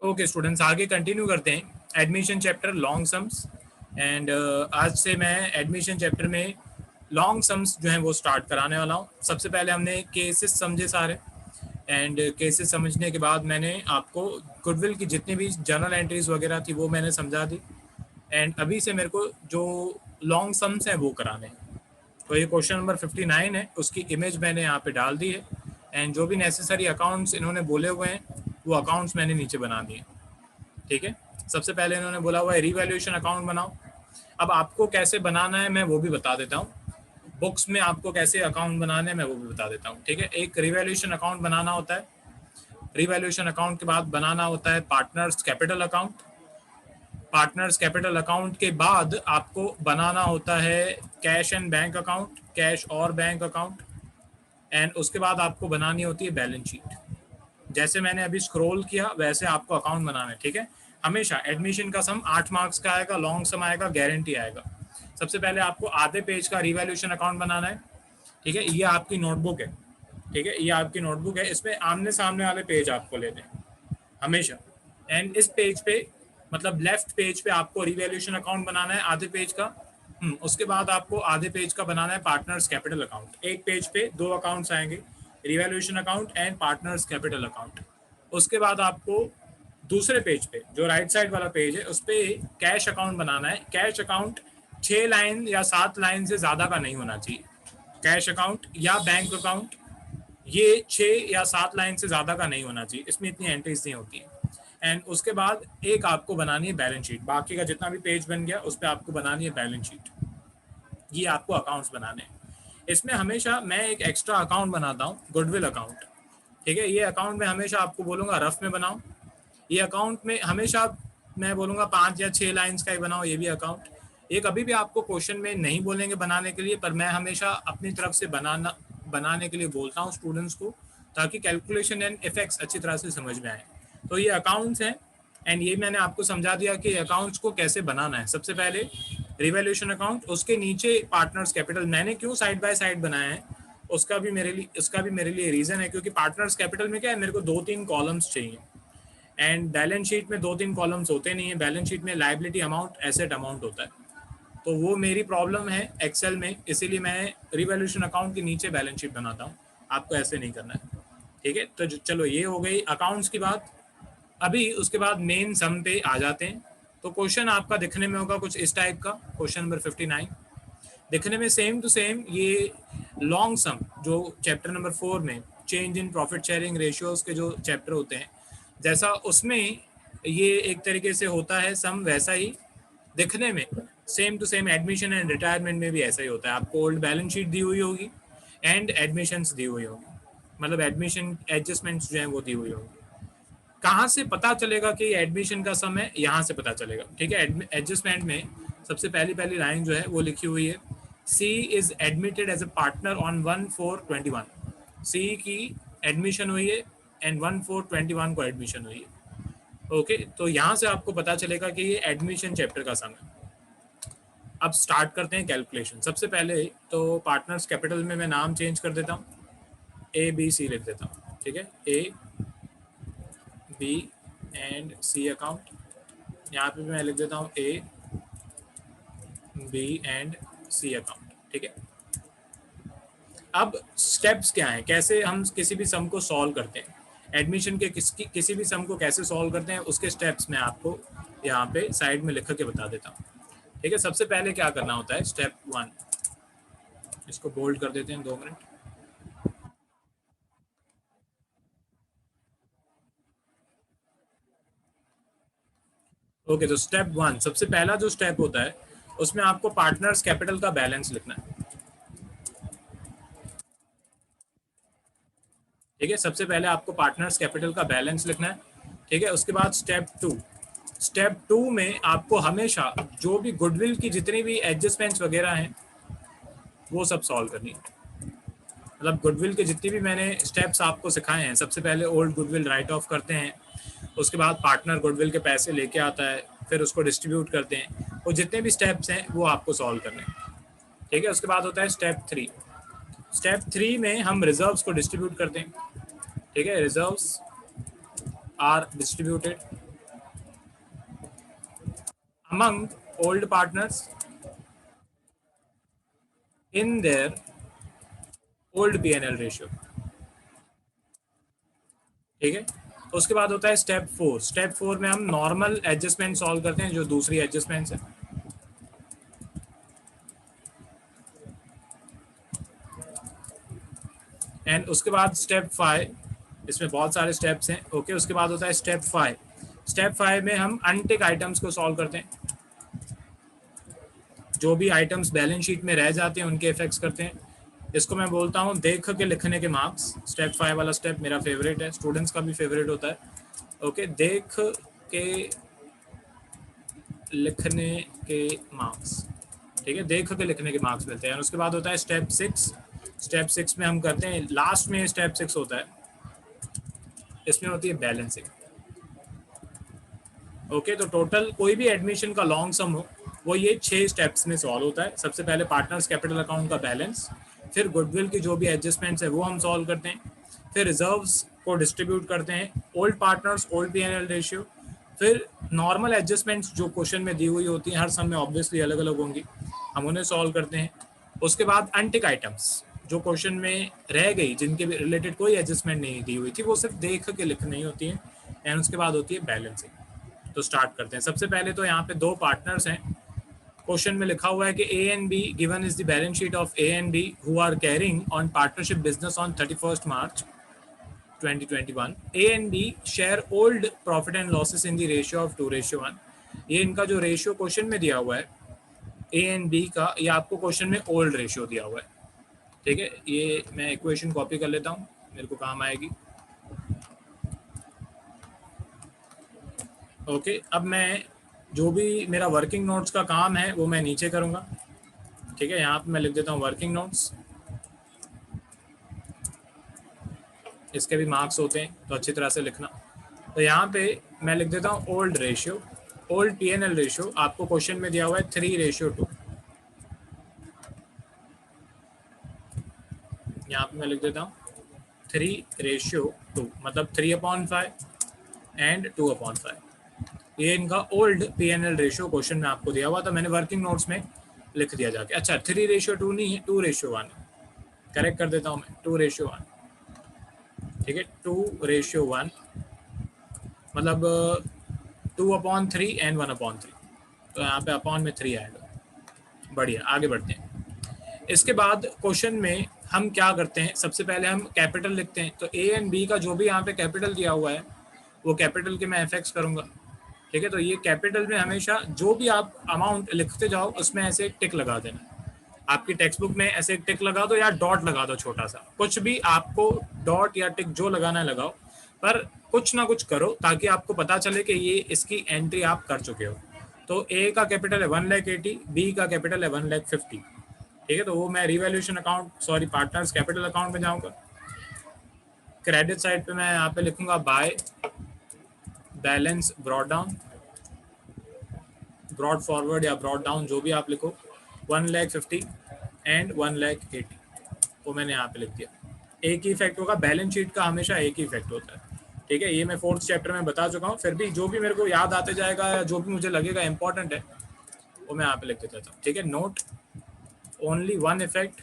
Okay students, आगे continue करते हैं admission chapter long sums. And आज से मैं एडमिशन चैप्टर में लॉन्ग सम्स जो हैं वो स्टार्ट कराने वाला हूँ। सबसे पहले हमने केसेस समझे सारे, एंड केसेस समझने के बाद मैंने आपको गुडविल की जितनी भी जर्नल एंट्रीज वगैरह थी वो मैंने समझा दी। एंड अभी से मेरे को जो लॉन्ग सम्स हैं वो कराने हैं। तो ये क्वेश्चन नंबर 59 है, उसकी इमेज मैंने यहाँ पे डाल दी है। एंड जो भी नेसेसरी अकाउंट्स इन्होंने बोले हुए हैं वो अकाउंट्स मैंने नीचे बना दिए। ठीक है, सबसे पहले इन्होंने बोला हुआ है रिवैल्यूएशन अकाउंट बनाओ। अब आपको कैसे बनाना है मैं वो भी बता देता हूँ। बुक्स में आपको कैसे अकाउंट बनाने हैं मैं वो भी बता देता हूँ। ठीक है, एक रिवैल्यूएशन अकाउंट बनाना होता है। रिवैल्यूएशन अकाउंट के बाद बनाना होता है partners capital account. Partners capital account के बाद आपको बनाना होता है cash and bank account, cash और बैंक अकाउंट। एंड उसके बाद आपको बनानी होती है बैलेंस शीट। जैसे मैंने अभी स्क्रॉल किया वैसे आपको अकाउंट बनाना है। ठीक है, हमेशा एडमिशन का सम 8 मार्क्स का आएगा, लॉन्ग सम आएगा, गारंटी आएगा। सबसे पहले आपको आधे पेज का रिवैल्यूएशन अकाउंट बनाना है। ठीक है, ये आपकी नोटबुक है। ठीक है, ये आपकी नोटबुक है, इसमें आमने सामने वाले पेज आपको लेने हैं हमेशा। एंड इस पेज पे मतलब लेफ्ट पेज पे आपको रिवैल्यूएशन अकाउंट बनाना है आधे पेज का। उसके बाद आपको आधे पेज का बनाना है पार्टनर्स कैपिटल अकाउंट। एक पेज पे 2 अकाउंट्स आएंगे, revaluation account and partners capital account. उसके बाद आपको दूसरे पेज पे जो राइट साइड वाला पेज है उस पे कैश अकाउंट बनाना है। कैश अकाउंट 6 लाइन या 7 लाइन से ज्यादा का नहीं होना चाहिए। कैश अकाउंट या बैंक अकाउंट ये 6 या 7 लाइन से ज्यादा का नहीं होना चाहिए, इसमें इतनी एंट्रीज नहीं होती है। एंड उसके बाद एक आपको बनानी है बैलेंस शीट। बाकी का जितना भी पेज बन गया उस पर आपको बनानी है बैलेंस शीट। ये आपको अकाउंट्स बनाने हैं। इसमें हमेशा मैं एक एक्स्ट्रा अकाउंट बनाता हूँ, गुडविल अकाउंट। ठीक है, ये अकाउंट में हमेशा आपको बोलूँगा रफ में बनाओ। ये अकाउंट में हमेशा मैं बोलूँगा 5 या 6 लाइन्स का ही बनाओ ये भी अकाउंट। ये कभी भी आपको क्वेश्चन में नहीं बोलेंगे बनाने के लिए, पर मैं हमेशा अपनी तरफ से बनाने के लिए बोलता हूँ स्टूडेंट्स को, ताकि कैलकुलेशन एंड इफेक्ट्स अच्छी तरह से समझ में आए। तो ये अकाउंट्स हैं, एंड ये मैंने आपको समझा दिया कि अकाउंट्स को कैसे बनाना है। सबसे पहले रिवैल्यूएशन अकाउंट, उसके नीचे पार्टनर्स कैपिटल। मैंने क्यों साइड बाय साइड बनाया है उसका भी मेरे लिए रीजन है, क्योंकि पार्टनर्स कैपिटल में क्या है, मेरे को 2-3 कॉलम्स चाहिए। एंड बैलेंस शीट में 2-3 कॉलम्स होते नहीं है। बैलेंस शीट में लायबिलिटी अमाउंट, एसेट अमाउंट होता है। तो वो मेरी प्रॉब्लम है एक्सेल में, इसीलिए मैं रिवैल्यूएशन अकाउंट के नीचे बैलेंस शीट बनाता हूँ। आपको ऐसे नहीं करना है। ठीक है, तो चलो ये हो गई अकाउंट्स की बात। अभी उसके बाद मेन सम पे आ जाते हैं। तो क्वेश्चन आपका दिखने में होगा कुछ इस टाइप का, क्वेश्चन नंबर 59 दिखने में सेम टू सेम ये लॉन्ग सम जो चैप्टर नंबर 4 में change in profit sharing ratios के जो चैप्टर होते हैं, जैसा उसमें ये एक तरीके से होता है सम, वैसा ही दिखने में same to same admission and retirement में भी ऐसा ही होता है। आपको ओल्ड बैलेंस शीट दी हुई होगी एंड एडमिशन्स दी हुई होगी, मतलब एडमिशन एडजस्टमेंट्स जो हैं वो दी हुई होगी। कहाँ से पता चलेगा कि एडमिशन का सम है, यहाँ से पता चलेगा। ठीक है, एडजस्टमेंट में सबसे पहली लाइन जो है वो लिखी हुई है, C is admitted as a partner on 1/4/21। C की एडमिशन हुई है एंड 1/4/21 को एडमिशन हुई है। ओके, तो यहाँ से आपको पता चलेगा कि ये एडमिशन चैप्टर का सम है। अब स्टार्ट करते हैं कैलकुलेशन। सबसे पहले तो पार्टनर्स कैपिटल में मैं नाम चेंज कर देता हूँ, ABC लिख देता हूँ। ठीक है, A, B and C account. यहाँ पे भी मैं लिख देता हूँ A, B and C account. ठीक है, अब स्टेप्स क्या हैं, कैसे हम किसी भी सम को सॉल्व करते हैं, एडमिशन के किसी भी सम को कैसे सॉल्व करते हैं, उसके स्टेप्स मैं आपको यहाँ पे साइड में लिख के बता देता हूँ। ठीक है, सबसे पहले क्या करना होता है, स्टेप 1, इसको बोल्ड कर देते हैं 2 मिनट। ओके, तो स्टेप 1 सबसे पहला जो स्टेप होता है उसमें आपको पार्टनर्स कैपिटल का बैलेंस लिखना है। ठीक है, सबसे पहले आपको पार्टनर्स कैपिटल का बैलेंस लिखना है। ठीक है, उसके बाद स्टेप 2 में आपको हमेशा जो भी गुडविल की जितनी भी एडजस्टमेंट्स वगैरह हैं वो सब सॉल्व करनी है। मतलब गुडविल के जितनी भी मैंने स्टेप्स आपको सिखाए हैं, सबसे पहले ओल्ड गुडविल राइट ऑफ करते हैं, उसके बाद पार्टनर गुडविल के पैसे लेके आता है, फिर उसको डिस्ट्रीब्यूट करते हैं, वो जितने भी स्टेप्स हैं वो आपको सॉल्व करने हैं। ठीक है, उसके बाद होता है स्टेप 3। स्टेप 3 में हम रिजर्व्स को डिस्ट्रीब्यूट करते हैं। ठीक है, reserves are distributed. among old partners in their old P&L ratio. ठीक है, उसके बाद होता है स्टेप 4। स्टेप 4 में हम नॉर्मल एडजस्टमेंट सॉल्व करते हैं, जो दूसरी एडजस्टमेंट्स है। एंड उसके बाद स्टेप 5, इसमें बहुत सारे स्टेप्स हैं। ओके, उसके बाद होता है स्टेप 5। स्टेप 5 में हम अनटिक आइटम्स को सॉल्व करते हैं, जो भी आइटम्स बैलेंस शीट में रह जाते हैं उनके इफेक्ट्स करते हैं। इसको मैं बोलता हूँ देख के लिखने के मार्क्स। स्टेप 5 वाला स्टेप मेरा फेवरेट है, स्टूडेंट्स का भी फेवरेट होता है। ओके, देख के लिखने के मार्क्स। ठीक है, देख के लिखने के मार्क्स मिलते हैं। उसके बाद होता है स्टेप 6। स्टेप 6 में हम करते हैं, लास्ट में स्टेप 6 होता है, इसमें होती है बैलेंसिंग। ओके, तो टोटल कोई भी एडमिशन का लॉन्ग सम हो वो ये 6 स्टेप्स में सॉल्व होता है। सबसे पहले पार्टनर्स कैपिटल अकाउंट का बैलेंस, फिर गुडविल की जो भी एडजस्टमेंट्स है वो हम सॉल्व करते हैं, फिर रिजर्व्स को डिस्ट्रीब्यूट करते हैं, old partners old P&L ratio, फिर नॉर्मल एडजस्टमेंट्स जो क्वेश्चन में दी हुई होती हैं, हर सम में ऑब्वियसली अलग अलग होंगी, हम उन्हें सॉल्व करते हैं। उसके बाद अनटिक आइटम्स जो क्वेश्चन में रह गई, जिनके रिलेटेड कोई एडजस्टमेंट नहीं दी हुई थी, वो सिर्फ देख के लिखनी होती है। एंड उसके बाद होती है बैलेंसिंग। तो स्टार्ट करते हैं। सबसे पहले तो यहाँ पे 2 पार्टनर्स हैं। क्वेश्चन में लिखा हुआ है कि A and B given is the balance sheet of A and B who are carrying on partnership business on 31st March 2021। A and B share old profit and losses in the ratio of 2:1। ये इनका जो ratio question में दिया हुआ है A and B का, ये आपको क्वेश्चन में ओल्ड रेशियो दिया हुआ है। ठीक है, ये मैं इक्वेशन कॉपी कर लेता हूँ, मेरे को काम आएगी। ओके, अब मैं जो भी मेरा वर्किंग नोट्स का काम है वो मैं नीचे करूँगा। ठीक है, यहाँ पे मैं लिख देता हूँ वर्किंग नोट्स, इसके भी मार्क्स होते हैं तो अच्छी तरह से लिखना। तो यहाँ पे मैं लिख देता हूँ old ratio, old P&L ratio आपको क्वेश्चन में दिया हुआ है 3:2। यहाँ पे मैं लिख देता हूँ 3:2, मतलब 3/5 एंड 2/5। ये इनका ओल्ड P&L रेशियो क्वेश्चन में आपको दिया हुआ था, मैंने वर्किंग नोट्स में लिख दिया जाके। अच्छा, 3:2 नहीं है, 2:1, करेक्ट कर देता हूँ मैं, 2:1। ठीक है, 2:1 मतलब 2/3 एंड 1/3। तो यहाँ पे अपॉन में 3 आएगा। बढ़िया, आगे बढ़ते हैं। इसके बाद क्वेश्चन में हम क्या करते हैं, सबसे पहले हम कैपिटल लिखते हैं। तो A and B का जो भी यहाँ पे कैपिटल दिया हुआ है वो कैपिटल के मैं एफएक्स करूँगा। ठीक है, तो ये कैपिटल में हमेशा जो भी आप अमाउंट लिखते जाओ उसमें ऐसे एक टिक लगा देना। आपकी टेक्स्ट बुक में ऐसे एक टिक लगा दो या डॉट लगा दो छोटा सा, कुछ भी आपको डॉट या टिक जो लगाना है लगाओ, पर कुछ ना कुछ करो ताकि आपको पता चले कि ये इसकी एंट्री आप कर चुके हो। तो A का कैपिटल है 1,80,000, B का कैपिटल है 1,50,000। ठीक है, तो वो मैं revaluation account, sorry partners capital account में जाऊंगा। क्रेडिट साइड पे मैं यहाँ पे लिखूंगा by balance brought down, brought forward या ब्रॉड डाउन जो भी आप लिखो, 1,50,000 एंड 1,80,000, वो मैंने यहाँ पे लिख दिया। एक ही इफेक्ट होगा, बैलेंस शीट का हमेशा एक ही इफेक्ट होता है। ठीक है, ये मैं 4th चैप्टर में बता चुका हूँ, फिर भी जो भी मेरे को याद आते जाएगा या जो भी मुझे लगेगा इंपॉर्टेंट है वो मैं यहाँ पे लिख देता हूँ। ठीक है, note only one effect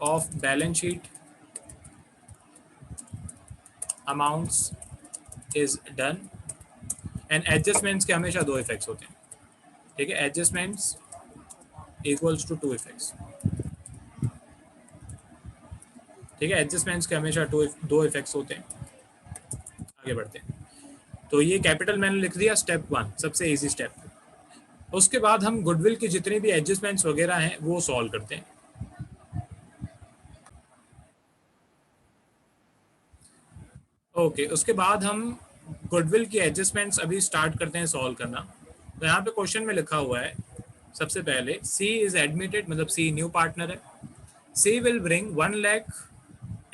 of balance sheet amounts is done. And adjustments के हमेशा 2 इफेक्ट्स होते हैं। ठीक है, एडजस्टमेंट्स इक्वल्स टू 2 इफेक्ट्स। ठीक है, एडजस्टमेंट्स के हमेशा 2 इफेक्ट्स होते हैं। आगे बढ़ते हैं। तो ये कैपिटल मैंने लिख दिया, स्टेप 1 सबसे इजी स्टेप। उसके बाद हम गुडविल की जितनी भी एडजस्टमेंट्स वगैरह हैं वो सॉल्व करते हैं। ओके, उसके बाद हम गुडविल की एडजस्टमेंट्स अभी स्टार्ट करते हैं सॉल्व करना। तो यहाँ पे क्वेश्चन में लिखा हुआ है सबसे पहले सी इज एडमिटेड, मतलब सी न्यू पार्टनर है। C will bring 1 lakh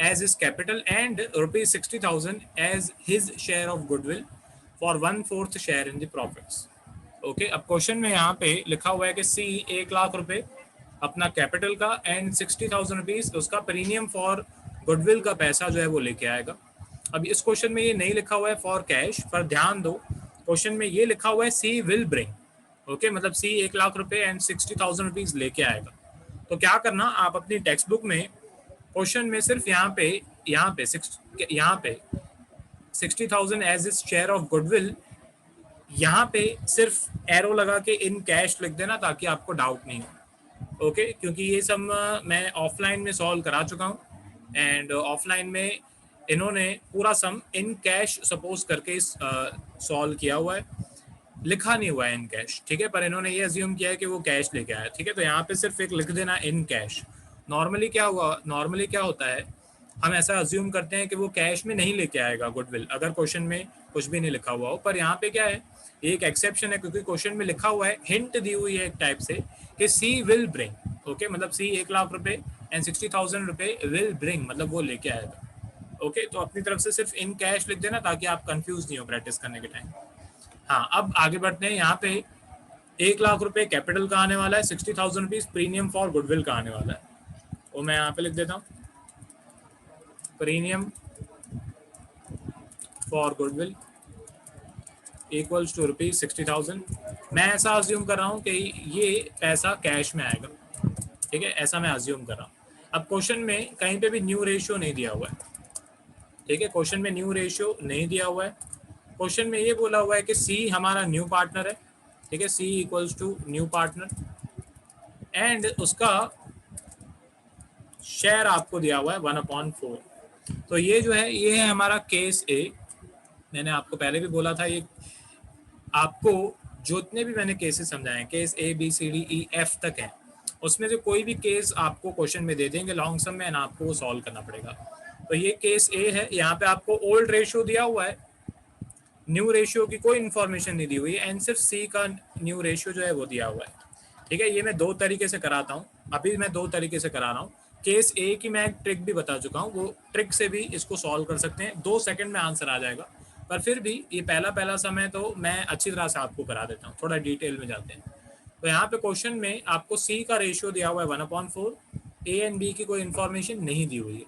as his capital and rupees 60,000 as his share of goodwill for 1/4 share in the profits। Okay, अब क्वेश्चन में यहाँ पे लिखा हुआ है कि सी 1 लाख रुपए अपना कैपिटल का एंड 60,000 रुपीज उसका प्रीमियम फॉर गुडविल का पैसा जो है वो लेके आएगा। अब इस क्वेश्चन में ये नहीं लिखा हुआ है फॉर कैश, पर ध्यान दो क्वेश्चन में ये लिखा हुआ है सी विल ब्रिंग। ओके, मतलब सी 1 लाख रुपए एंड 60,000 रुपीज लेके आएगा। तो क्या करना, आप अपनी टेक्स्ट बुक में क्वेश्चन में सिर्फ यहाँ पे 60,000 as is share of goodwill, यहाँ पे सिर्फ एरो लगा के इन कैश लिख देना ताकि आपको डाउट नहीं हो। ओके, क्योंकि ये सब मैं ऑफलाइन में सॉल्व करा चुका हूँ, एंड ऑफलाइन में इन्होंने पूरा सम इन कैश सपोज करके सॉल्व किया हुआ है, लिखा नहीं हुआ है इन कैश, ठीक है, पर इन्होंने ये अज्यूम किया है कि वो कैश लेके आया, ठीक है। तो यहाँ पे सिर्फ एक लिख देना इन कैश। नॉर्मली क्या होता है, हम ऐसा अज्यूम करते हैं कि वो कैश में नहीं लेके आएगा गुडविल, अगर क्वेश्चन में कुछ भी नहीं लिखा हुआ हो। पर यहाँ पे क्या है, एक एक्सेप्शन है, क्योंकि क्वेश्चन में लिखा हुआ है, हिंट दी हुई है एक टाइप से कि सी विल ब्रिंग। ओके, मतलब सी 1 लाख रुपए एंड 60,000 रुपए विल ब्रिंग, मतलब वो लेके आएगा। ओके, तो अपनी तरफ से सिर्फ इन कैश लिख देना ताकि आप कंफ्यूज नहीं हो प्रैक्टिस करने के टाइम। हाँ, अब आगे बढ़ते हैं। यहाँ पे 1 लाख रुपए कैपिटल का आने वाला है, 60,000 रुपीज प्रीमियम फॉर गुडविल का आने वाला है। वो मैं यहाँ पे लिख देता हूँ, premium for goodwill equals to rupees 60,000। मैं ऐसा अज्यूम कर रहा हूँ कि ये पैसा कैश में आएगा, ठीक है, ऐसा मैं अज्यूम कर रहा हूँ। अब क्वेश्चन में कहीं पे भी न्यू रेशियो नहीं दिया हुआ है, ठीक है, क्वेश्चन में न्यू रेशियो नहीं दिया हुआ है। क्वेश्चन में ये बोला हुआ है कि सी हमारा न्यू पार्टनर है, ठीक है, C equals to new partner, and उसका शेयर आपको दिया हुआ है 1/4। तो ये जो है, ये है हमारा केस ए। मैंने आपको पहले भी बोला था, ये आपको जितने भी मैंने केसेस समझाए हैं, case A B C D E F तक है, उसमें से कोई भी केस आपको क्वेश्चन में दे देंगे लॉन्ग सम में, आपको वो सॉल्व करना पड़ेगा। तो ये केस ए है, यहाँ पे आपको ओल्ड रेशियो दिया हुआ है, न्यू रेशियो की कोई इन्फॉर्मेशन नहीं दी हुई है, एंड सिर्फ सी का न्यू रेशियो जो है वो दिया हुआ है, ठीक है। ये मैं दो तरीके से कराता हूँ, अभी मैं दो तरीके से करा रहा हूँ। केस ए की मैं ट्रिक भी बता चुका हूँ, वो ट्रिक से भी इसको सॉल्व कर सकते हैं, 2 सेकंड में आंसर आ जाएगा। पर फिर भी ये पहला समय तो मैं अच्छी तरह से आपको करा देता हूँ, थोड़ा डिटेल में जाते हैं। तो यहाँ पे क्वेश्चन में आपको सी का रेशियो दिया हुआ है 1/4, ए एंड बी की कोई इन्फॉर्मेशन नहीं दी हुई है।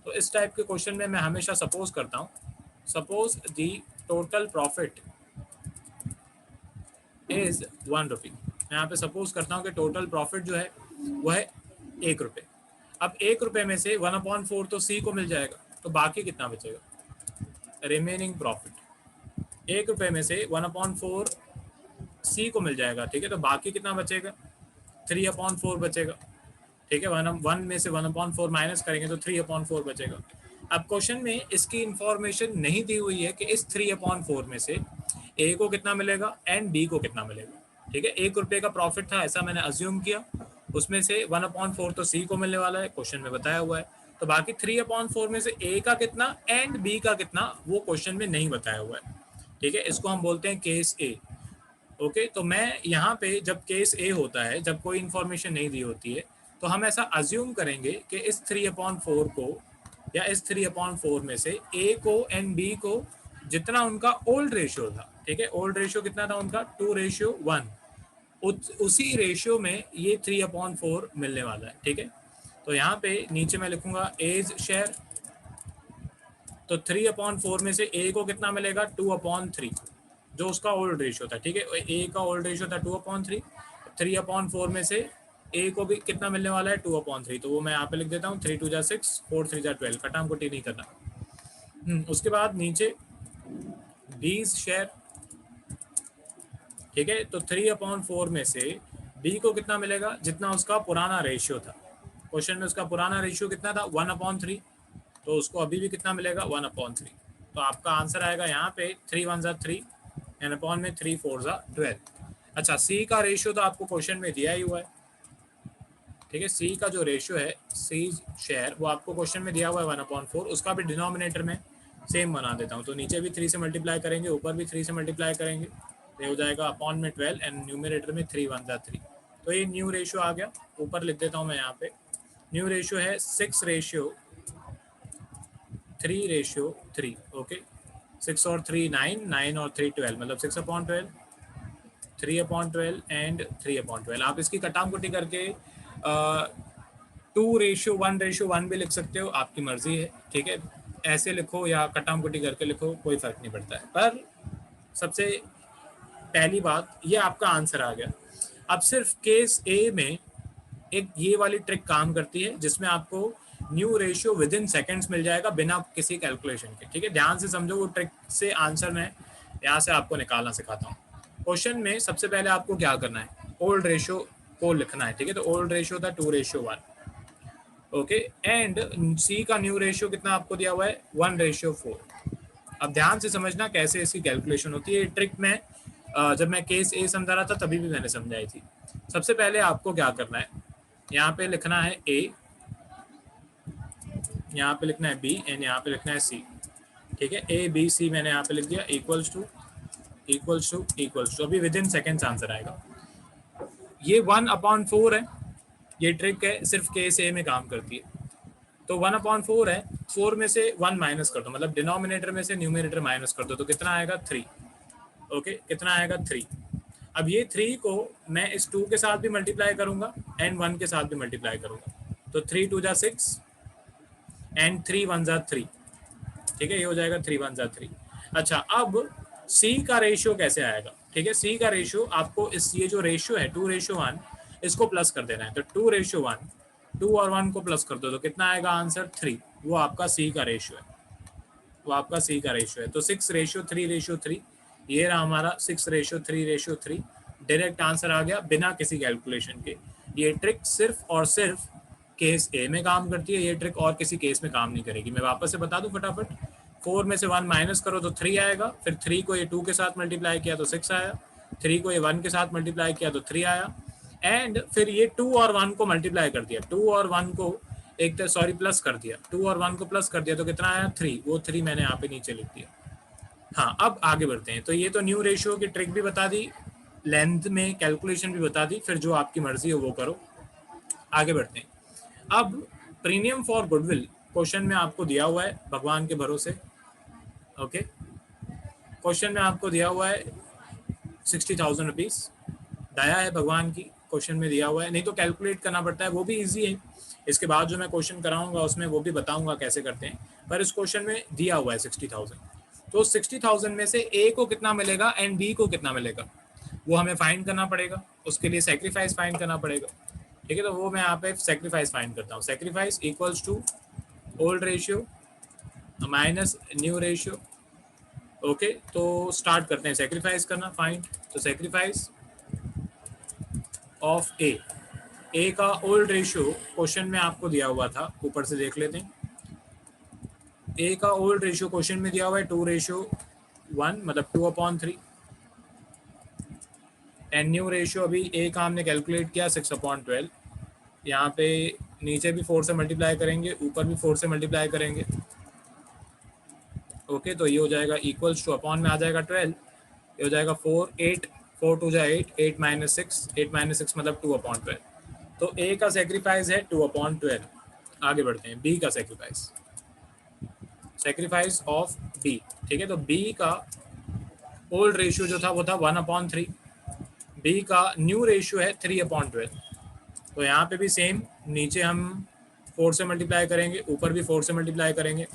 तो इस टाइप के क्वेश्चन में मैं हमेशा सपोज करता हूँ, suppose the total profit is 1 रुपी। मैं यहाँ पे सपोज करता हूँ कि टोटल प्रॉफिट जो है वो है 1 रुपये। अब 1 रुपये में से 1/4 तो सी को मिल जाएगा, तो बाकी कितना बचेगा, रिमेनिंग प्रॉफिट 1 रुपये में से 1/4 सी को मिल जाएगा, ठीक है, तो बाकी कितना बचेगा, 3/4 बचेगा, ठीक है। 1 में से 1/4 माइनस करेंगे तो 3/4 बचेगा। अब क्वेश्चन में इसकी इंफॉर्मेशन नहीं दी हुई है कि इस 3/4 में से ए को कितना मिलेगा एंड बी को कितना मिलेगा, ठीक है। 1 रुपये का प्रॉफिट था, ऐसा मैंने अज्यूम किया, उसमें से 1/4 तो सी को मिलने वाला है, क्वेश्चन में बताया हुआ है। तो बाकी 3/4 में से ए का कितना एंड बी का कितना, वो क्वेश्चन में नहीं बताया हुआ है, ठीक है। इसको हम बोलते हैं केस ए। ओके, तो मैं यहाँ पे जब केस ए होता है, जब कोई इन्फॉर्मेशन नहीं दी होती है, तो हम ऐसा अज्यूम करेंगे कि इस 3/4 को या इस 3/4 में से ए को एंड बी को जितना उनका ओल्ड रेशियो था, ठीक है, ओल्ड रेशियो कितना था उनका 2:1, उसी रेशियो में ये 3/4 मिलने वाला है, ठीक है। तो यहाँ पे नीचे मैं लिखूंगा एज शेयर, तो 3/4 में से ए को कितना मिलेगा 2/3, जो उसका ओल्ड रेशियो था, ठीक है, ए का ओल्ड रेशियो था 2/3, 3/4 में से ए को भी कितना मिलने वाला है 2/3, तो वो मैं यहाँ पे लिख देता हूँ 3 2 6 4 3 12, कटाम कोटी नहीं करना। उसके बाद नीचे बीज शेयर, ठीक है, तो 3/4 में से बी को कितना मिलेगा, जितना उसका पुराना रेशियो था, क्वेश्चन में उसका पुराना रेशियो कितना था 1/3, तो उसको अभी भी कितना मिलेगा 1/3। तो आपका आंसर आएगा यहाँ पे 3 1 3 एंड अपॉन में 3 4 12। अच्छा, सी का रेशियो तो आपको क्वेश्चन में दिया ही हुआ है, ठीक है, सी का जो रेशियो है सी शेयर वो आपको क्वेश्चन में दिया हुआ है 1/4, उसका भी डिनोमिनेटर में सेम बना देता हूँ, तो नीचे भी 3 से मल्टीप्लाई करेंगे, ऊपर भी 3 से मल्टीप्लाई करेंगे, तो हो जाएगा अपॉन में 12 एंड न्यूमिनेटर में 3 1 3। तो ये न्यू रेशियो आ गया, ऊपर लिख देता हूँ मैं यहाँ पे, न्यू रेशियो है 6:3:3। ओके, 6 और 3 9, 9 और 3 12, मतलब 6/12, 3/12 एंड 3/12। आप इसकी कटाम कुटी करके 2:1:1 भी लिख सकते हो, आपकी मर्जी है, ठीक है। ऐसे लिखो या कटाम कुटी करके लिखो, कोई फर्क नहीं पड़ता है। पर सबसे पहली बात, ये आपका आंसर आ गया। अब सिर्फ केस ए में एक ये वाली ट्रिक काम करती है जिसमें आपको new ratio within seconds मिल जाएगा बिना किसी कैलकुलेशन के। ठीक है, ध्यान से समझो, वो ट्रिक से आंसर मैं यहाँ से आपको निकालना सिखाता हूँ। क्वेश्चन में सबसे पहले आपको क्या करना है, ओल्ड रेशियो को लिखना है। ठीक है, तो ओल्ड रेशियो था 2:1, ओके, एंड सी का न्यू रेशियो कितना आपको दिया हुआ है, 1:4। अब ध्यान से समझना कैसे इसकी कैलकुलेशन होती है। ये ट्रिक में जब मैं केस ए समझा रहा था तभी भी मैंने समझाई थी। सबसे पहले आपको क्या करना है, यहाँ पे लिखना है ए, यहाँ पे लिखना है बी, एंड यहाँ पे लिखना है सी। ठीक है, ए बी सी मैंने यहाँ पे लिख दिया, equals to equals to equals to. अभी विद इन सेकेंड्स आंसर आएगा। ये 1/4 है, ये ट्रिक है, सिर्फ केस ए में काम करती है। तो 1/4 है, 4 में से 1 माइनस कर दो, मतलब डिनोमिनेटर में से न्यूमिनेटर माइनस कर दो, तो कितना आएगा 3। ओके, कितना आएगा 3। अब ये 3 को मैं इस 2 के साथ भी मल्टीप्लाई करूंगा एंड 1 के साथ भी मल्टीप्लाई करूंगा, तो 3 2 जा 6 एंड 3 1 जा 3। ठीक है, ये हो जाएगा 3 1 जा 3। अच्छा, अब सी का रेशियो कैसे आएगा। ठीक है, सी का रेशियो आपको इस ये जो रेशियो है 2:1, इसको प्लस कर देना है। तो 2:1, 2 और 1 को प्लस कर दो, तो कितना आएगा आंसर 3। वो आपका सी का रेशियो है, वो आपका सी का रेशियो है। तो 6:3:3, ये रहा हमारा 6:3:3। डायरेक्ट आंसर आ गया बिना किसी कैलकुलेशन के। ये ट्रिक सिर्फ और सिर्फ केस ए में काम करती है, ये ट्रिक और किसी केस में काम नहीं करेगी। मैं वापस से बता दूं फटाफट, 4 में से 1 माइनस करो तो 3 आएगा, फिर 3 को ये 2 के साथ मल्टीप्लाई किया तो 6 आया, 3 को ये 1 के साथ मल्टीप्लाई किया तो 3 आया, एंड फिर ये 2 और 1 को मल्टीप्लाई कर दिया, 2 और 1 को प्लस कर दिया, 2 और 1 को प्लस कर दिया, तो कितना आया 3। वो 3 मैंने यहाँ पे नीचे लिख दिया। हाँ, अब आगे बढ़ते हैं। तो ये तो न्यू रेशियो की ट्रिक भी बता दी, लेंथ में कैलकुलेशन भी बता दी, फिर जो आपकी मर्जी हो वो करो। आगे बढ़ते हैं। अब प्रीमियम फॉर गुडविल क्वेश्चन में आपको दिया हुआ है, भगवान के भरोसे। ओके, क्वेश्चन में आपको दिया हुआ है 60,000 रुपीज़, दया है भगवान की, क्वेश्चन में दिया हुआ है। नहीं तो कैलकुलेट करना पड़ता है, वो भी इजी है। इसके बाद जो मैं क्वेश्चन कराऊंगा उसमें वो भी बताऊंगा कैसे करते हैं, पर इस क्वेश्चन में दिया हुआ है 60,000। तो 60,000 में से ए को कितना मिलेगा एंड बी को कितना मिलेगा, वो हमें फाइंड करना पड़ेगा। उसके लिए सेक्रीफाइस फाइंड करना पड़ेगा। ठीक है, तो वो मैं यहाँ पे सेक्रीफाइस फाइंड करता हूँ। Sacrifice equals to old ratio minus new ratio. Okay, तो स्टार्ट करते हैं सेक्रीफाइस करना, फाइंड। तो सेक्रीफाइस ऑफ ए का ओल्ड रेशियो क्वेश्चन में आपको दिया हुआ था, ऊपर से देख लेते हैं। ए का ओल्ड रेशियो क्वेश्चन में दिया हुआ है 2:1, मतलब 2/3, एंड न्यू रेशियो अभी ए का हमने कैलकुलेट किया 6/12। यहाँ पे नीचे भी 4 से मल्टीप्लाई करेंगे, ऊपर भी 4 से मल्टीप्लाई करेंगे। ओके, तो ये हो जाएगा इक्वल्स टू, अपॉन में आ जाएगा 12, ये हो जाएगा 4 8, 4 2 जा 8, 8 - 6, 8 - 6 मतलब 2/12। तो ए का सेक्रीफाइस है 2/12। आगे बढ़ते हैं, बी का सेक्रीफाइस, सेक्रीफाइस ऑफ बी। ठीक है, तो बी का ओल्ड रेशियो जो था वो था 1/3, बी का न्यू रेशियो है 3/12। तो यहाँ पे भी सेम, नीचे हम 4 से मल्टीप्लाई करेंगे, ऊपर भी 4 से मल्टीप्लाई करेंगे।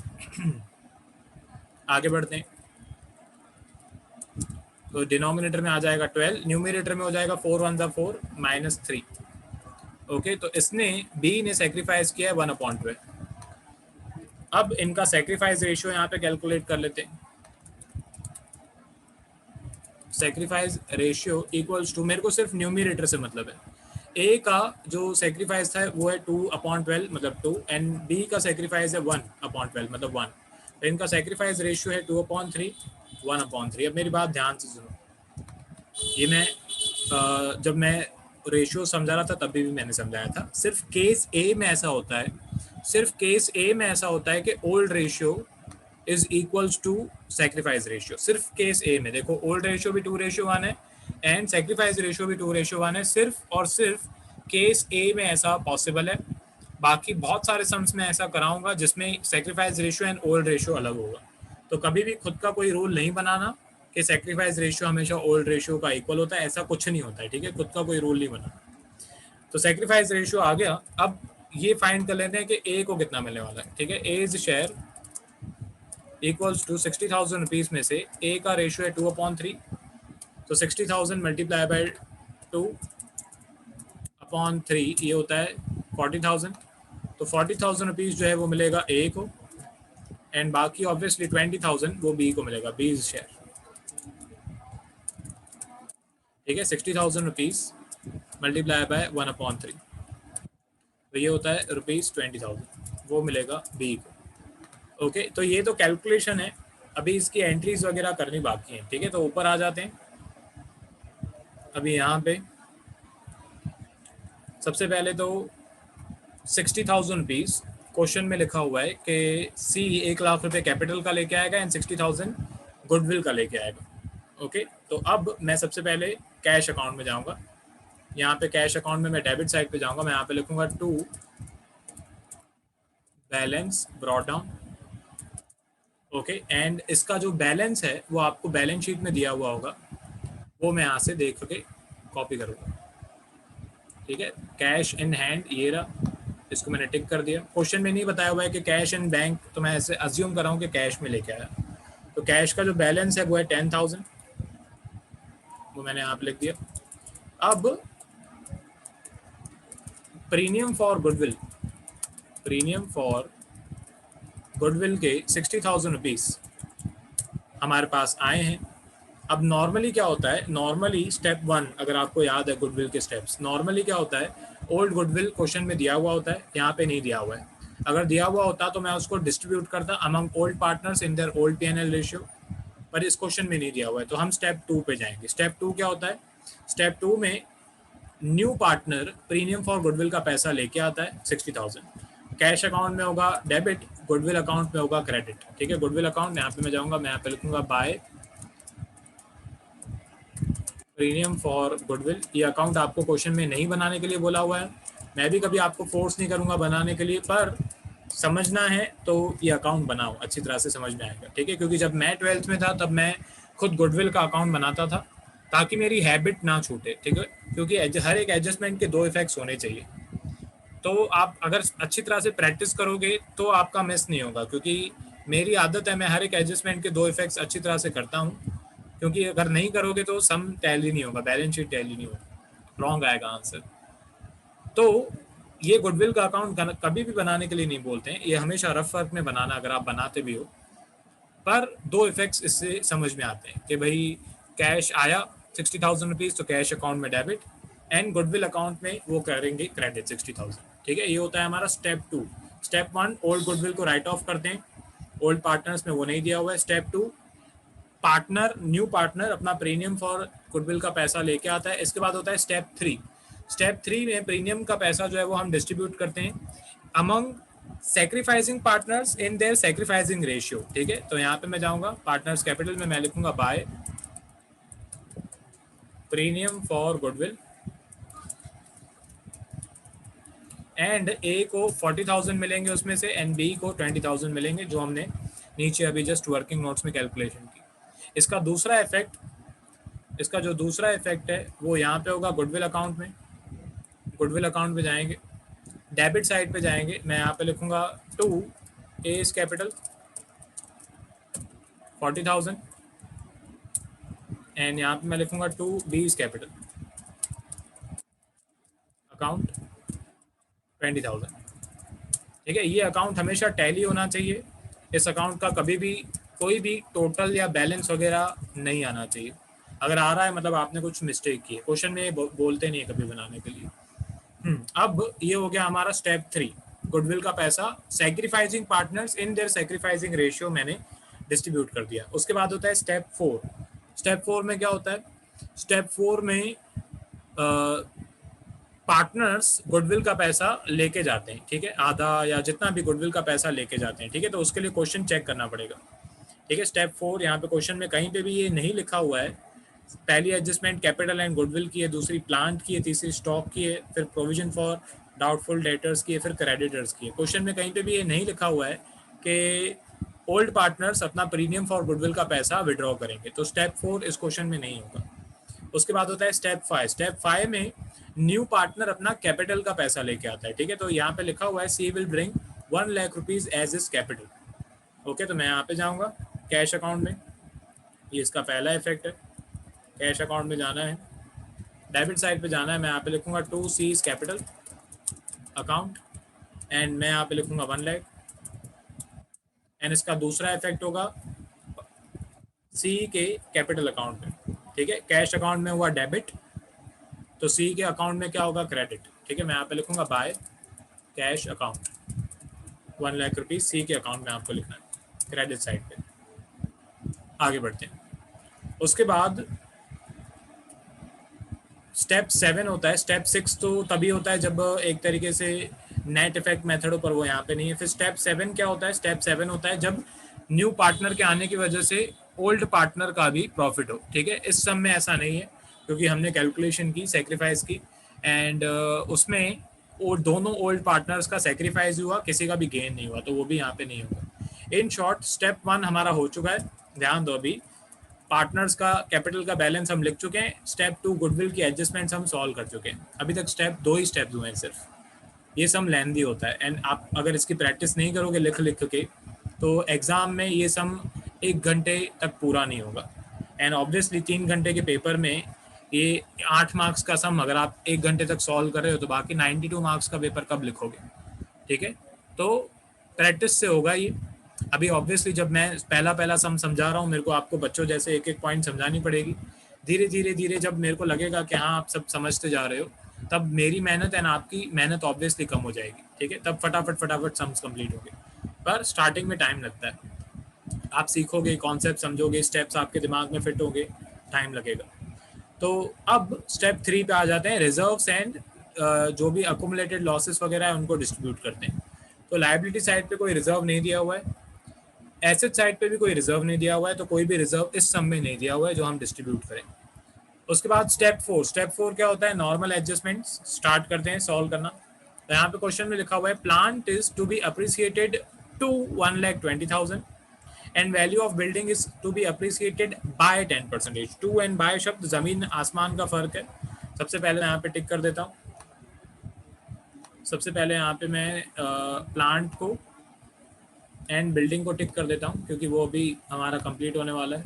आगे बढ़ते हैं, तो डिनोमिनेटर में आ जाएगा 12, न्यूमिनेटर में हो जाएगा 4 1 जा 4 -3। ओके, तो इसने बी ने सेक्रीफाइस किया है 1/12। अब इनका सेक्रीफाइस रेशियो यहाँ पे कैलकुलेट कर लेते हैं। सेक्रीफाइस रेशियो इक्वल्स टू, मेरे को सिर्फ न्यूमिनेटर से मतलब है, ए का जो सेक्रीफाइस था वो है 2/12 मतलब 2, एंड बी का सेक्रीफाइस है 1/12 मतलब 1। तो इनका सेक्रीफाइस रेशियो है 2/3 1/3। अब मेरी बात ध्यान से सुनो, ये मैं जब मैं रेशियो समझा रहा था तभी भी मैंने समझाया था। सिर्फ केस ए में ऐसा होता है, सिर्फ केस ए में ऐसा होता है कि old ratio is equals to sacrifice ratio. सिर्फ केस ए में देखो, ओल्ड रेशियो भी 2:1 है एंड सेक्रीफाइस रेशियो भी 2:1 है। सिर्फ और सिर्फ केस ए में ऐसा पॉसिबल है। बाकी बहुत सारे सम्स में ऐसा कराऊंगा जिसमें sacrifice ratio and old ratio अलग होगा। तो कभी भी खुद का कोई रूल नहीं बनाना कि सेक्रीफाइस रेशियो हमेशा ओल्ड रेशियो का इक्वल होता है, ऐसा कुछ नहीं होता है। ठीक है, खुद का कोई रूल नहीं बनाना। तो सेक्रीफाइस रेशियो आ गया। अब ये फाइंड कर लेते हैं कि ए को कितना मिलने वाला है। ठीक है, A is share equals to 60,000 rupees में से ए का रेशियो है 2/3, तो 60,000 मल्टीप्लाई बाई 2/3 ये होता है 40,000। तो 40,000 रुपीज़ जो है वो मिलेगा ए को, एंड बाकी ऑब्वियसली 20,000 वो बी को मिलेगा, बी शेयर। ठीक है, 60,000 रुपीज़ मल्टीप्लाई बाय 1/3, तो ये होता है ₹20,000, वो मिलेगा बी को। ओके, तो ये तो कैलकुलेशन है, अभी इसकी एंट्रीज वगैरह करनी बाकी है। ठीक है, तो ऊपर आ जाते हैं। अभी यहाँ पे सबसे पहले तो 60,000 रुपीज़ क्वेश्चन में लिखा हुआ है कि सी 1,00,000 रुपये कैपिटल का लेके आएगा एंड 60,000 गुडविल का लेके आएगा। ओके, तो अब मैं सबसे पहले कैश अकाउंट में जाऊंगा। यहाँ पे कैश अकाउंट में मैं डेबिट साइड पे जाऊंगा, मैं यहाँ पे लिखूंगा to balance brought down. Okay, and इसका जो बैलेंस है वो आपको बैलेंस शीट में दिया हुआ होगा, वो मैं यहाँ से देख के कॉपी करूँगा। ठीक है, कैश इन हैंड ये रहा, इसको मैंने टिक कर दिया। क्वेश्चन में नहीं बताया हुआ है कि कैश इन बैंक, तो मैं ऐसे अज्यूम कर रहा हूँ कि कैश में लेके आया। तो कैश का जो बैलेंस है वो है 10,000, वो मैंने यहाँ पे लिख दिया। अब premium for goodwill, premium for goodwill के 60,000 रुपीज़ हमारे पास आए हैं। अब नॉर्मली क्या होता है, नॉर्मली स्टेप 1 अगर आपको याद है गुडविल के स्टेप्स, नॉर्मली क्या होता है, ओल्ड गुडविल क्वेश्चन में दिया हुआ होता है, यहाँ पे नहीं दिया हुआ है। अगर दिया हुआ होता तो मैं उसको डिस्ट्रीब्यूट करता among old partners in their old P&L ratio, पर इस क्वेश्चन में नहीं दिया हुआ है। तो हम स्टेप 2 पे जाएंगे। स्टेप 2 क्या होता है, स्टेप 2 में new partner premium for goodwill का पैसा लेके आता है 60,000, कैश अकाउंट में होगा डेबिट, गुडविल अकाउंट में होगा क्रेडिट। ठीक है, गुडविल अकाउंट यहाँ पे मैं जाऊँगा, मैं यहाँ पे लिखूंगा बाय प्रीमियम फॉर गुडविल। ये अकाउंट आपको क्वेश्चन में नहीं बनाने के लिए बोला हुआ है, मैं भी कभी आपको फोर्स नहीं करूंगा बनाने के लिए, पर समझना है तो ये अकाउंट बनाओ, अच्छी तरह से समझ में आएगा। ठीक है, क्योंकि जब मैं 12th में था तब मैं खुद गुडविल का अकाउंट बनाता था ताकि मेरी हैबिट ना छूटे। ठीक है, क्योंकि हर एक एडजस्टमेंट के 2 इफेक्ट्स होने चाहिए, तो आप अगर अच्छी तरह से प्रैक्टिस करोगे तो आपका मिस नहीं होगा, क्योंकि मेरी आदत है मैं हर एक एडजस्टमेंट के 2 इफेक्ट्स अच्छी तरह से करता हूँ, क्योंकि अगर नहीं करोगे तो सम टैली नहीं होगा, बैलेंस शीट टैली नहीं होगा, रॉन्ग आएगा आंसर। तो ये गुडविल का अकाउंट कभी भी बनाने के लिए नहीं बोलते हैं, ये हमेशा रफ वर्क में बनाना अगर आप बनाते भी हो। पर 2 इफेक्ट्स इससे समझ में आते हैं कि भाई कैश आया 60,000 रुपीज़, तो कैश अकाउंट में डेबिट एंड गुडविल अकाउंट में वो करेंगे क्रेडिट 60,000। ठीक है, ये होता है हमारा स्टेप 2। स्टेप 1 ओल्ड गुडविल को राइट ऑफ करते हैं, ओल्ड पार्टनर्स में वो नहीं दिया हुआ है। स्टेप 2 पार्टनर, न्यू पार्टनर अपना प्रीमियम फॉर गुडविल का पैसा लेके आता है। इसके बाद होता है स्टेप 3। स्टेप 3 में प्रीमियम का पैसा जो है वो हम डिस्ट्रीब्यूट करते हैं among sacrificing partners in their sacrificing ratio. ठीक है, तो यहाँ पे मैं जाऊंगा पार्टनर्स कैपिटल में, मैं लिखूंगा by premium for goodwill and A को 40,000 मिलेंगे उसमें से, एंड बी को 20,000 मिलेंगे, जो हमने नीचे अभी जस्ट वर्किंग नोट्स में कैलकुलेशन की। इसका दूसरा इफेक्ट, इसका जो दूसरा इफेक्ट है वो यहाँ पे होगा गुडविल अकाउंट में। गुडविल अकाउंट पे जाएंगे, डेबिट साइड पे जाएंगे, मैं यहाँ पे लिखूंगा टू एज कैपिटल 40,000 एंड यहाँ पे मैं लिखूंगा टू बीज कैपिटल अकाउंट 20,000। ठीक है, ये अकाउंट हमेशा टैली होना चाहिए, इस अकाउंट का कभी भी कोई भी टोटल या बैलेंस वगैरह नहीं आना चाहिए। अगर आ रहा है मतलब आपने कुछ मिस्टेक की है, क्वेश्चन में बोलते नहीं है कभी बनाने के लिए। अब ये हो गया हमारा स्टेप 3, गुडविल का पैसा sacrificing partners in their sacrificing ratio मैंने डिस्ट्रीब्यूट कर दिया। उसके बाद होता है स्टेप 4। स्टेप 4 में क्या होता है, स्टेप 4 में पार्टनर्स गुडविल का पैसा लेके जाते हैं। ठीक है, आधा या जितना भी गुडविल का पैसा लेके जाते हैं। ठीक है, तो उसके लिए क्वेश्चन चेक करना पड़ेगा। ठीक है, स्टेप 4 यहाँ पे क्वेश्चन में कहीं पे भी ये नहीं लिखा हुआ है, पहली एडजस्टमेंट कैपिटल एंड गुडविल की है, दूसरी प्लांट की है, तीसरी स्टॉक की है, फिर प्रोविजन फॉर डाउटफुल डेटर्स की है, फिर क्रेडिटर्स की है। क्वेश्चन में कहीं पे भी ये नहीं लिखा हुआ है कि ओल्ड पार्टनर्स अपना प्रीमियम फॉर गुडविल का पैसा विड्रॉ करेंगे, तो स्टेप 4 इस क्वेश्चन में नहीं होगा। उसके बाद होता है स्टेप 5। स्टेप 5 में न्यू पार्टनर अपना कैपिटल का पैसा लेके आता है। ठीक है, तो यहाँ पे लिखा हुआ है C will bring 1 lakh rupees as his capital. Okay, तो मैं यहाँ पे जाऊँगा कैश अकाउंट में, ये इसका पहला इफेक्ट है। कैश अकाउंट में जाना है, डेबिट साइड पे जाना है, मैं यहाँ पे लिखूँगा 2C's कैपिटल अकाउंट एंड मैं यहाँ पे लिखूँगा 1 लाख एंड इसका दूसरा इफेक्ट होगा सी के कैपिटल अकाउंट में। ठीक है, कैश अकाउंट में हुआ डेबिट, तो सी के अकाउंट में क्या होगा, क्रेडिट। ठीक है, मैं यहाँ पे लिखूँगा by cash account 1 lakh rupees C के अकाउंट में आपको लिखना है क्रेडिट साइड पे। आगे बढ़ते हैं, उसके बाद स्टेप 7 होता है। स्टेप 6 तो तभी होता है जब एक तरीके से नेट इफेक्ट मेथड पर, वो यहाँ पे नहीं है। फिर स्टेप 7 क्या होता है, स्टेप 7 होता है जब न्यू पार्टनर के आने की वजह से ओल्ड पार्टनर का भी प्रॉफिट हो। ठीक है, इस सम में ऐसा नहीं है क्योंकि हमने कैलकुलेशन की, सेक्रीफाइस की एंड उसमें वो दोनों ओल्ड पार्टनर्स का सेक्रीफाइस हुआ, किसी का भी गेन नहीं हुआ, तो वो भी यहाँ पे नहीं होगा। इन शॉर्ट स्टेप 1 हमारा हो चुका है। ध्यान दो, अभी पार्टनर्स का कैपिटल का बैलेंस हम लिख चुके हैं। स्टेप 2 गुडविल की एडजस्टमेंट्स हम सॉल्व कर चुके हैं। अभी तक स्टेप 2 ही स्टेप्स हुए हैं सिर्फ। ये सम लेंदी होता है एंड आप अगर इसकी प्रैक्टिस नहीं करोगे लिख लिख के, तो एग्ज़ाम में ये सम 1 घंटे तक पूरा नहीं होगा एंड ऑब्वियसली 3 घंटे के पेपर में ये 8 मार्क्स का सम अगर आप 1 घंटे तक सॉल्व कर रहे हो तो बाकी 92 मार्क्स का पेपर कब लिखोगे। ठीक है, तो प्रैक्टिस से होगा ये। अभी ऑब्वियसली जब मैं पहला सम समझा रहा हूँ, मेरे को आपको बच्चों जैसे एक एक पॉइंट समझानी पड़ेगी। धीरे धीरे जब मेरे को लगेगा कि हाँ आप सब समझते जा रहे हो, तब मेरी मेहनत एंड आपकी मेहनत ऑब्वियसली कम हो जाएगी। ठीक है, तब फटाफट सम्स कंप्लीट होंगे, पर स्टार्टिंग में टाइम लगता है। आप सीखोगे, कॉन्सेप्ट समझोगे, स्टेप्स आपके दिमाग में फिट होंगे, टाइम लगेगा। तो अब स्टेप 3 पे आ जाते हैं, रिजर्व्स एंड जो भी अकुमुलेटेड लॉसेस वगैरह है उनको डिस्ट्रीब्यूट करते हैं। तो लायबिलिटी साइड पे कोई रिजर्व नहीं दिया हुआ है, एसेट साइड पे भी कोई रिजर्व नहीं दिया हुआ है, तो कोई भी रिजर्व इस सम में नहीं दिया हुआ है जो हम डिस्ट्रीब्यूट करें। उसके बाद स्टेप 4 क्या होता है, नॉर्मल एडजस्टमेंट्स स्टार्ट करते हैं सॉल्व करना। तो यहाँ पे क्वेश्चन में लिखा हुआ है plant is to be appreciated to 1,20,000 and value of building is to be appreciated by 10%। To and by शब्द जमीन आसमान का फर्क है। सबसे पहले यहाँ पे टिक कर देता हूँ। सबसे पहले यहाँ पे मैं प्लांट को एंड बिल्डिंग को टिक कर देता हूँ क्योंकि वो अभी हमारा कंप्लीट होने वाला है।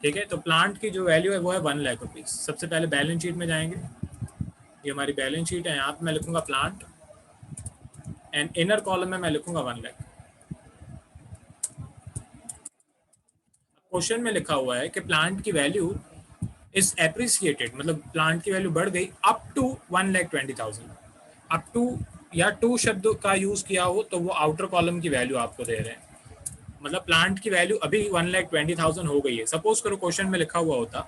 ठीक है, तो प्लांट की जो वैल्यू है वो है 1 लाख रुपीज़। सबसे पहले बैलेंस शीट में जाएंगे, ये हमारी बैलेंस शीट है। यहाँ पे मैं लिखूंगा प्लांट एंड इनर कॉलम में मैं लिखूंगा 1 लाख। क्वेश्चन में लिखा हुआ है कि प्लांट की वैल्यू इज एप्रिसिएटेड, मतलब प्लांट की वैल्यू बढ़ गई अप टू 1,20,000। अप टू या टू शब्द का यूज किया हो तो वो आउटर कॉलम की वैल्यू आपको दे रहे हैं, मतलब प्लांट की वैल्यू अभी 1,20,000 हो गई है। सपोज करो क्वेश्चन में लिखा हुआ होता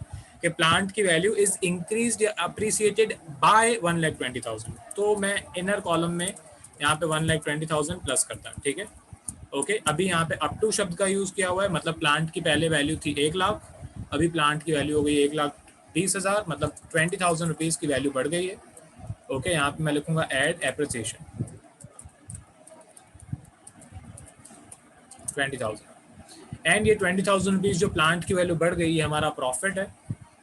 कि प्लांट की वैल्यू इज इंक्रीज्ड या अप्रिसिएटेड बाय 1,20,000, तो मैं इनर कॉलम में यहाँ पे 1,20,000 प्लस करता। ठीक है, ओके। अभी यहाँ पे अप टू शब्द का यूज किया हुआ है, मतलब प्लांट की पहले वैल्यू थी 1 लाख, अभी प्लांट की वैल्यू हो गई 1,20,000, मतलब 20,000 रुपीज़ की वैल्यू बढ़ गई है। ओके, यहाँ पे मैं लिखूंगा एड एप्रिसिएशन 20,000 एंड ये 20,000 रुपीज़ जो प्लांट की वैल्यू बढ़ गई है हमारा प्रॉफिट है।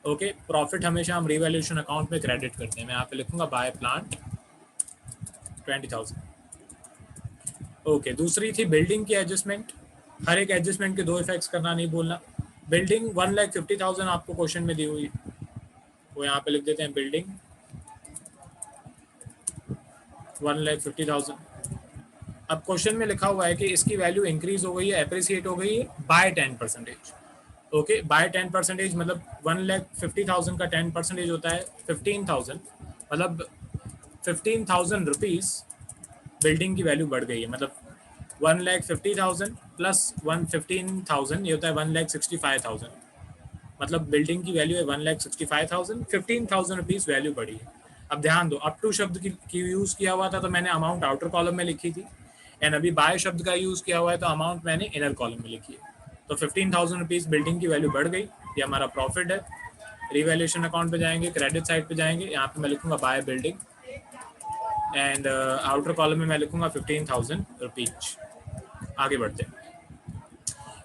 ओके, प्रॉफिट हमेशा हम रिवैल्यूएशन अकाउंट में क्रेडिट करते हैं। मैं यहाँ पे लिखूंगा बाय प्लांट 20,000। ओके, दूसरी थी बिल्डिंग की एडजस्टमेंट। हर एक एडजस्टमेंट के 2 इफेक्ट्स करना नहीं भूलना। बिल्डिंग 1,50,000 आपको क्वेश्चन में दी हुई, वो यहाँ पे लिख देते हैं बिल्डिंग 1,50,000। अब क्वेश्चन में लिखा हुआ है कि इसकी वैल्यू इंक्रीज हो गई है, एप्रिसिएट हो गई है बाय 10%। ओके, बाय 10% मतलब 1,50,000 का 10% होता है 15,000, मतलब 15,000 रुपीज़ बिल्डिंग की वैल्यू बढ़ गई है। मतलब 1,50,000 प्लस 115,000 ये होता है 1,65,000, मतलब बिल्डिंग की वैल्यू है 1,65,000, 15,000 रुपीज़ वैल्यू बढ़ी है। अब ध्यान दो, अप टू शब्द की यूज़ किया हुआ था तो मैंने अमाउंट आउटर कॉलम में लिखी थी, एंड अभी बाय शब्द का यूज़ किया हुआ है तो अमाउंट मैंने इनर कॉलम में लिखी है। तो 15,000 रुपीज़ बिल्डिंग की वैल्यू बढ़ गई, ये हमारा प्रॉफिट है। रिवैल्यूएशन अकाउंट पे जाएंगे, क्रेडिट साइड पे जाएंगे, यहाँ पे मैं लिखूंगा by building and outer column में मैं लिखूंगा 15,000 रुपीज। आगे बढ़ते हैं।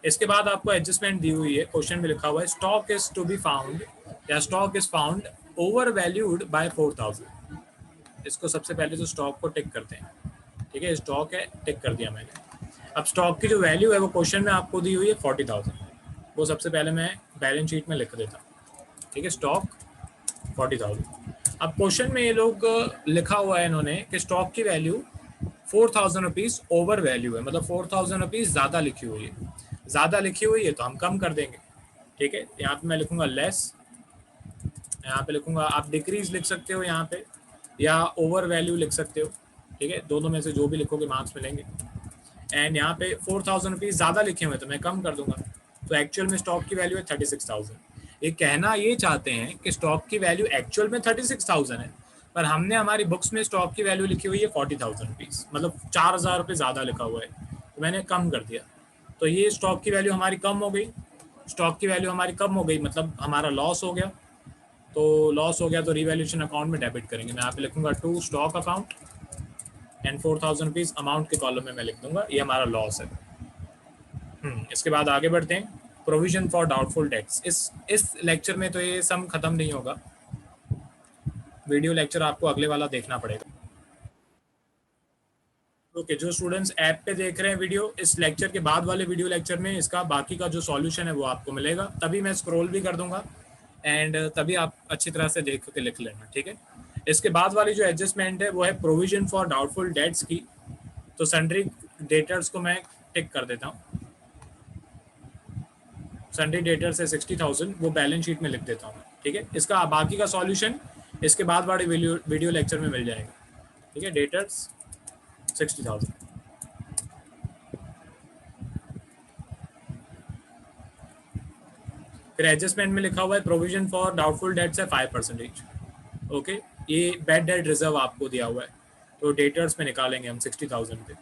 इसके बाद आपको एडजस्टमेंट दी हुई है, क्वेश्चन में लिखा हुआ है stock is to be found या stock is found overvalued by 4,000। इसको सबसे पहले तो स्टॉक को टिक करते हैं। ठीक है, स्टॉक है, टिक कर दिया मैंने। अब स्टॉक की जो वैल्यू है वो क्वेश्चन में आपको दी हुई है 40,000, वो सबसे पहले मैं बैलेंस शीट में लिख देता हूँ, ठीक है, स्टॉक 40,000। अब क्वेश्चन में ये लोग लिखा हुआ है इन्होंने कि स्टॉक की वैल्यू 4,000 रुपीज़ ओवर वैल्यू है, मतलब 4,000 रुपीज़ ज़्यादा लिखी हुई है, ज़्यादा लिखी हुई है तो हम कम कर देंगे, ठीक है। यहाँ पे मैं लिखूंगा लेस, यहाँ पे लिखूंगा, आप डिक्रीज लिख सकते हो यहाँ पे या ओवर वैल्यू लिख सकते हो, ठीक है, दोनों में से जो भी लिखोगे मार्क्स मिलेंगे। एंड यहाँ पे 4,000 रुपीज़ ज़्यादा लिखे हुए तो मैं कम कर दूंगा, तो एक्चुअल में स्टॉक की वैल्यू है 36,000। ये कहना ये चाहते हैं कि स्टॉक की वैल्यू एक्चुअल में 36,000 है, पर हमने हमारी बुक्स में स्टॉक की वैल्यू लिखी हुई है 40,000 रुपीज़, मतलब 4,000 रुपये ज़्यादा लिखा हुआ है, तो मैंने कम कर दिया, तो ये स्टॉक की वैल्यू हमारी कम हो गई। स्टॉक की वैल्यू हमारी कम हो गई मतलब हमारा लॉस हो गया, तो लॉस हो गया तो रिवैल्यूएशन अकाउंट में डेबिट करेंगे। मैं यहाँ पे लिखूंगा to stock account and 4,000 rupees amount के कॉलम में मैं लिख दूंगा, ये हमारा लॉस है। इसके बाद आगे बढ़ते हैं, प्रोविजन फॉर डाउटफुल डेट्स। इस लेक्चर में तो ये सम खत्म नहीं होगा, वीडियो लेक्चर आपको अगले वाला देखना पड़ेगा। ओके, जो स्टूडेंट्स ऐप पे देख रहे हैं वीडियो, इस लेक्चर के बाद वाले वीडियो लेक्चर में इसका बाकी का जो सॉल्यूशन है वो आपको मिलेगा, तभी मैं स्क्रॉल भी कर दूंगा एंड तभी आप अच्छी तरह से देख के लिख लेना, ठीक है। इसके बाद वाली जो एडजस्टमेंट है वो है प्रोविजन फॉर डाउटफुल डेट्स की, तो सन्ड्री डेटर्स को मैं टिक कर देता हूँ, सन्ड्री डेटर्स है 60,000, वो बैलेंस शीट में लिख देता हूँ, ठीक है। इसका बाकी का सॉल्यूशन इसके बाद वाले वीडियो लेक्चर में मिल जाएगा, ठीक है। डेटर्स 60,000, फिर एडजस्टमेंट में लिखा हुआ है प्रोविजन फॉर डाउटफुल डेट्स है 5%, ओके। ये बैड डेट रिजर्व आपको दिया हुआ है, तो डेटर्स में निकालेंगे हम 60,000 पे,